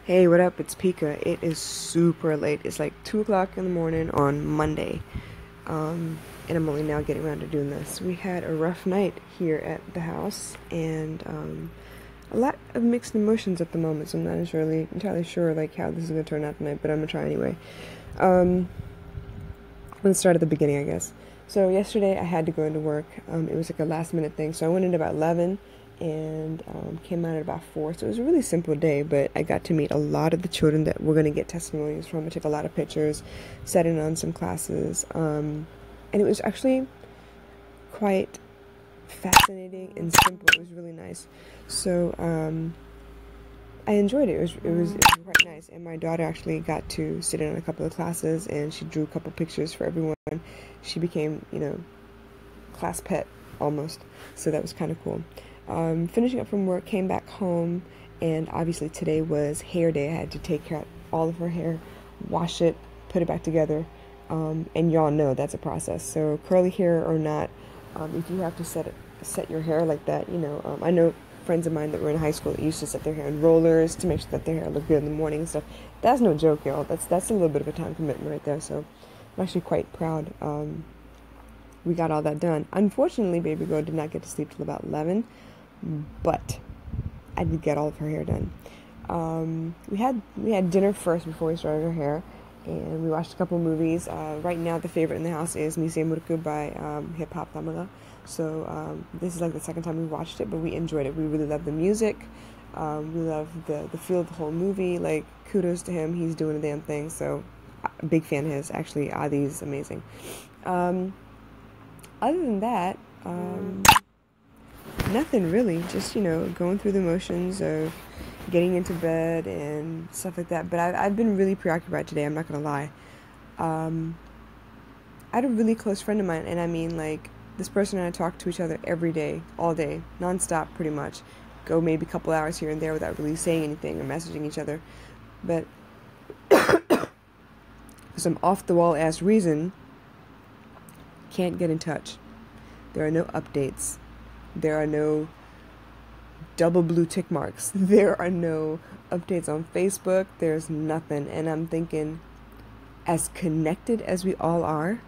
Hey, what up? It's Pika. It is super late. It's like 2 o'clock in the morning on Monday. And I'm only now getting around to doing this. We had a rough night here at the house, and a lot of mixed emotions at the moment, so I'm not entirely sure like how this is going to turn out tonight, but I'm going to try anyway. Let's start at the beginning, I guess. So yesterday I had to go into work. It was like a last minute thing, so I went in about 11 and came out at about 4. So it was a really simple day, but I got to meet a lot of the children that we're going to get testimonies from. I took a lot of pictures, sat in on some classes, and it was actually quite fascinating and simple. It was really nice. So I enjoyed it. It was quite nice. And my daughter actually got to sit in on a couple of classes, and she drew a couple pictures for everyone. She became, class pet almost. So that was kind of cool. Finishing up from work, came back home, and obviously today was hair day. I had to take out all of her hair, wash it, put it back together, and y'all know that's a process. So curly hair or not, if you have to set your hair like that, I know friends of mine that were in high school that used to set their hair in rollers to make sure that their hair looked good in the morning and stuff. That's no joke, y'all. That's a little bit of a time commitment right there. So I'm actually quite proud. We got all that done. Unfortunately, baby girl did not get to sleep till about 11, but I did get all of her hair done. We had dinner first before we started her hair, and we watched a couple of movies. Right now, the favorite in the house is Mise Murku by Hip Hop Tamala. So this is like the second time we watched it, but we enjoyed it. We really love the music. We love the feel of the whole movie. Like, kudos to him. He's doing a damn thing. So, a big fan of his. Actually, Adi's amazing. Other than that, nothing really. Just, going through the motions of getting into bed and stuff like that. But I've been really preoccupied today. I'm not going to lie. I had a really close friend of mine, and I mean, like, this person and I talk to each other every day, all day, nonstop, pretty much. Go maybe a couple hours here and there without really saying anything or messaging each other. But for some off-the-wall ass reason, can't get in touch. There are no updates. There are no double blue tick marks. There are no updates on Facebook. There's nothing. And I'm thinking, as connected as we all are,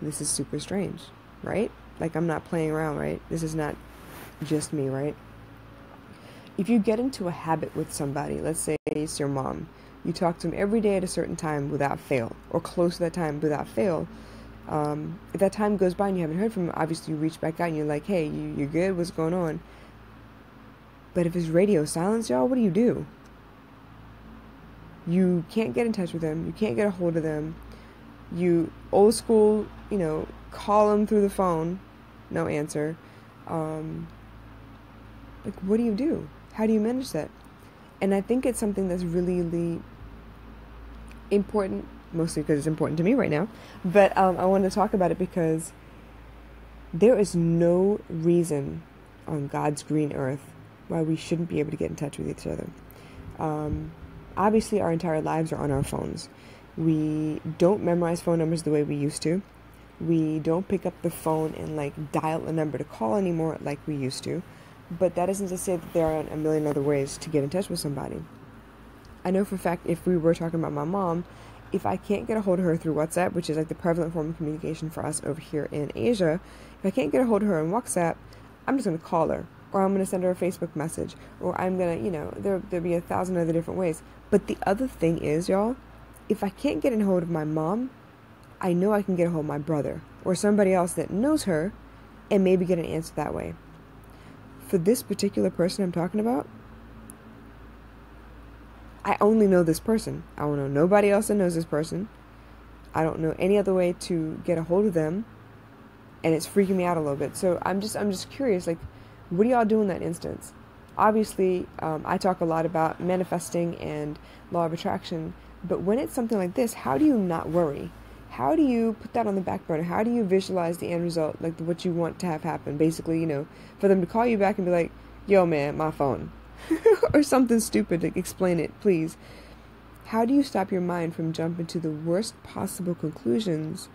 this is super strange, right? Like, I'm not playing around, right? This is not just me, right? If you get into a habit with somebody, let's say it's your mom, you talk to them every day at a certain time without fail, or close to that time without fail. If that time goes by and you haven't heard from them, obviously you reach back out and you're like, hey, you good? What's going on? But if it's radio silence, y'all, what do? You can't get in touch with them. You can't get a hold of them. You old school, call them through the phone, no answer. Like, what do? How do you manage that? And I think it's something that's really, really important, mostly because it's important to me right now. But I wanted to talk about it because there is no reason on God's green earth why we shouldn't be able to get in touch with each other. Obviously, our entire lives are on our phones. We don't memorize phone numbers the way we used to. We don't pick up the phone and like dial a number to call anymore like we used to. But that isn't to say that there aren't a million other ways to get in touch with somebody. I know for a fact, if we were talking about my mom, if I can't get a hold of her through WhatsApp, which is like the prevalent form of communication for us over here in Asia, if I can't get a hold of her on WhatsApp, I'm just going to call her. Or I'm going to send her a Facebook message. Or I'm going to, there'll be 1,000 other different ways. But the other thing is, y'all, if I can't get a hold of my mom, I know I can get a hold of my brother or somebody else that knows her and maybe get an answer that way. For this particular person I'm talking about, I only know this person. I don't know nobody else that knows this person. I don't know any other way to get a hold of them, and it's freaking me out a little bit. So I'm just curious, like, what do y'all do in that instance? Obviously, I talk a lot about manifesting and law of attraction, but when it's something like this, how do you not worry? How do you put that on the back burner? How do you visualize the end result, like what you want to have happen? Basically, for them to call you back and be like, yo, man, my phone. Or something stupid, like, explain it, please. How do you stop your mind from jumping to the worst possible conclusions?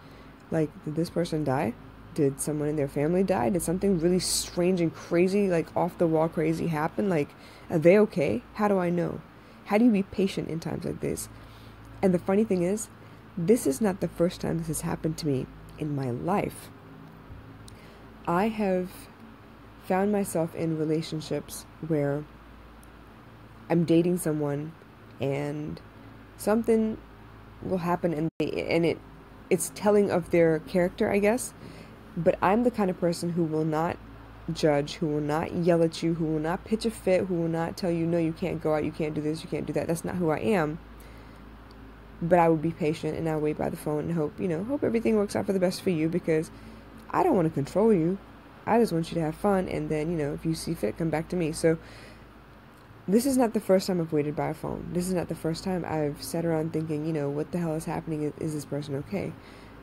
Like, did this person die? Did someone in their family die? Did something really strange and crazy, like off the wall crazy happen? Like, are they okay? How do I know? How do you be patient in times like this? And the funny thing is, this is not the first time this has happened to me in my life. I have found myself in relationships where I'm dating someone and something will happen and it's telling of their character, I guess. But I'm the kind of person who will not judge, who will not yell at you, who will not pitch a fit, who will not tell you, no, you can't go out, you can't do this, you can't do that. That's not who I am. But I will be patient and I'll wait by the phone and hope everything works out for the best for you, because I don't want to control you. I just want you to have fun, and then, if you see fit, come back to me. So this is not the first time I've waited by a phone. This is not the first time I've sat around thinking, what the hell is happening? Is this person okay?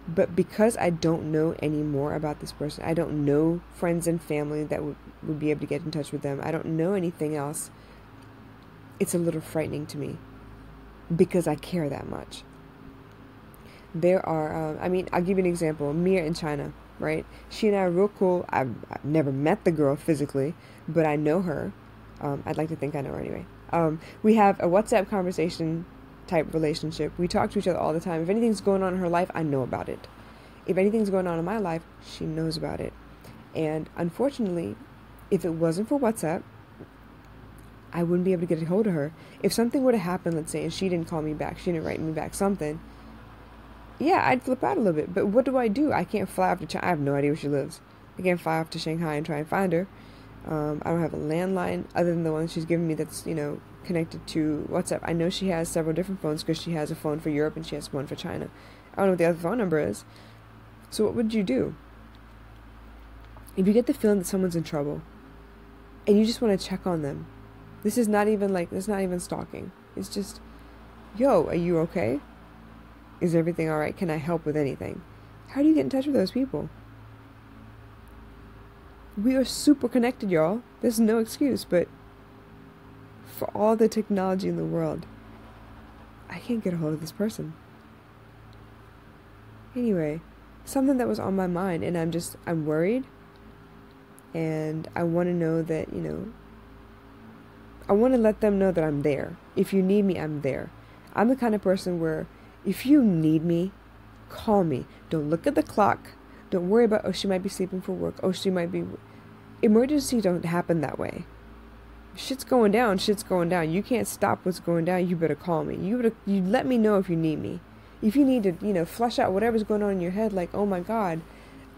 But because I don't know any more about this person, I don't know friends and family that would be able to get in touch with them. I don't know anything else. It's a little frightening to me because I care that much. There are, I'll give you an example. Mia in China, right? She and I are real cool. I've never met the girl physically, but I know her. I'd like to think I know her anyway. We have a WhatsApp conversation type relationship. We talk to each other all the time. If anything's going on in her life, I know about it. If anything's going on in my life, she knows about it. And unfortunately, if it wasn't for WhatsApp, I wouldn't be able to get a hold of her. If something were to happen, let's say, and she didn't call me back, she didn't write me back something, yeah, I'd flip out a little bit. But what do? I can't fly off to China. I have no idea where she lives. I can't fly off to Shanghai and try and find her. I don't have a landline other than the one she's given me that's, connected to WhatsApp. I know she has several different phones because she has a phone for Europe and she has one for China. I don't know what the other phone number is. So what would you do? If you get the feeling that someone's in trouble and you just want to check on them, this is not even stalking. It's just, yo, are you okay? Is everything all right? Can I help with anything? How do you get in touch with those people? We are super connected, y'all. There's no excuse, but for all the technology in the world, I can't get a hold of this person. Anyway, something that was on my mind, and I'm worried, and I want to know that, I want to let them know that I'm there. If you need me, I'm there. I'm the kind of person where if you need me, call me. Don't look at the clock. Don't worry about, oh, she might be sleeping for work. Oh, she might be... Emergencies don't happen that way. Shit's going down. You can't stop what's going down. You better call me. You let me know if you need me. If you need to, flush out whatever's going on in your head, like, oh my God,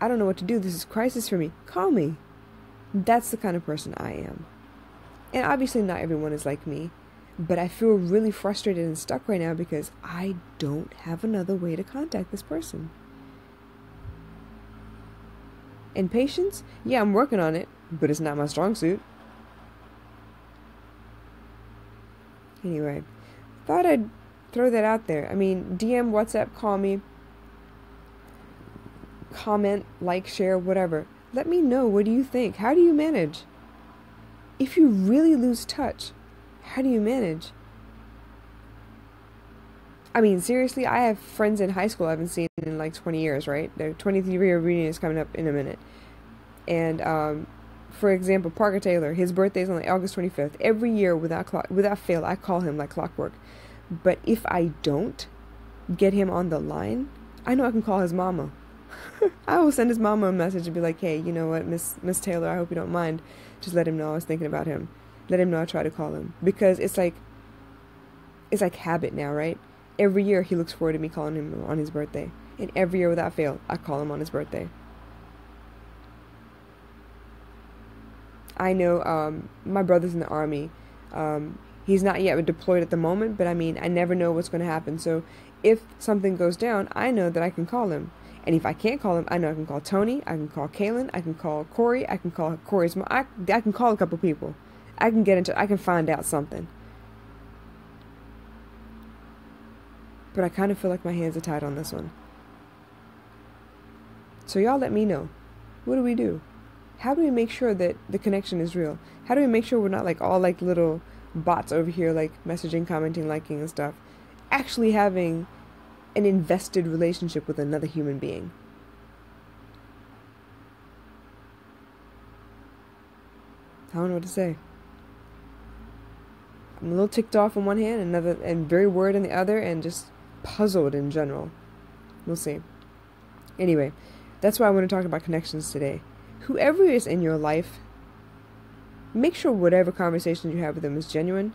I don't know what to do. This is crisis for me. Call me. That's the kind of person I am. And obviously not everyone is like me, but I feel really frustrated and stuck right now because I don't have another way to contact this person. And patience? Yeah, I'm working on it, but it's not my strong suit. Anyway, thought I'd throw that out there. DM, WhatsApp, call me, comment, like, share, whatever. Let me know, what do you think? How do you manage? If you really lose touch, how do you manage? Seriously, I have friends in high school I haven't seen in like 20 years, right? Their 23-year reunion is coming up in a minute. And, for example, Parker Taylor, his birthday is on August 25th. Every year, without fail, I call him like clockwork. But if I don't get him on the line, I know I can call his mama. I will send his mama a message and be like, hey, you know what, Miss Taylor, I hope you don't mind. Just let him know I was thinking about him. Let him know I tried to call him. Because it's like habit now, right? Every year he looks forward to me calling him on his birthday. And every year without fail, I call him on his birthday. I know my brother's in the Army. He's not yet deployed at the moment, but I never know what's going to happen. So if something goes down, I know that I can call him. And if I can't call him, I know I can call Tony, I can call Kaylin, I can call Corey, I can call Corey's mom. I can call a couple people. I can get into, I can find out something. But I kind of feel like my hands are tied on this one. So y'all let me know. What do we do? How do we make sure that the connection is real? How do we make sure we're not like all like little bots over here, like messaging, commenting, liking and stuff, actually having an invested relationship with another human being? I don't know what to say. I'm a little ticked off on one hand, and very worried on the other, and just puzzled in general. We'll see. Anyway, that's why I want to talk about connections today. Whoever is in your life, make sure whatever conversation you have with them is genuine.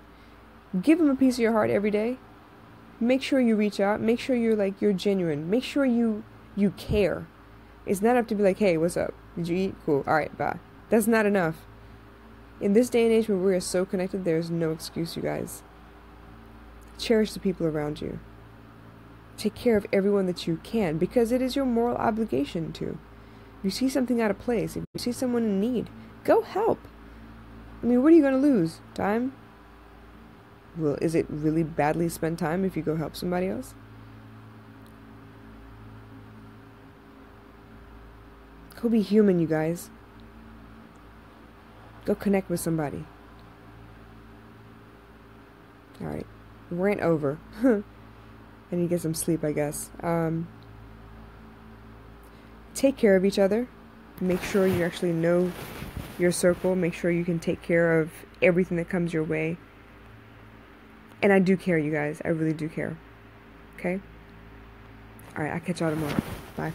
Give them a piece of your heart every day. Make sure you reach out. Make sure you're genuine. Make sure you care. It's not enough to be like, hey, what's up? Did you eat? Cool. All right, bye. That's not enough. In this day and age where we are so connected, there's no excuse, you guys. Cherish the people around you. Take care of everyone that you can, because it is your moral obligation to. If you see something out of place, if you see someone in need, go help. I mean, what are you going to lose? Time? Well, is it really badly spent time if you go help somebody else? Go be human, you guys. Go connect with somebody. Alright. Rant over. I need to get some sleep, I guess. Take care of each other. Make sure you actually know your circle. Make sure you can take care of everything that comes your way. And I do care, you guys. I really do care. Okay? Alright, I'll catch y'all tomorrow. Bye.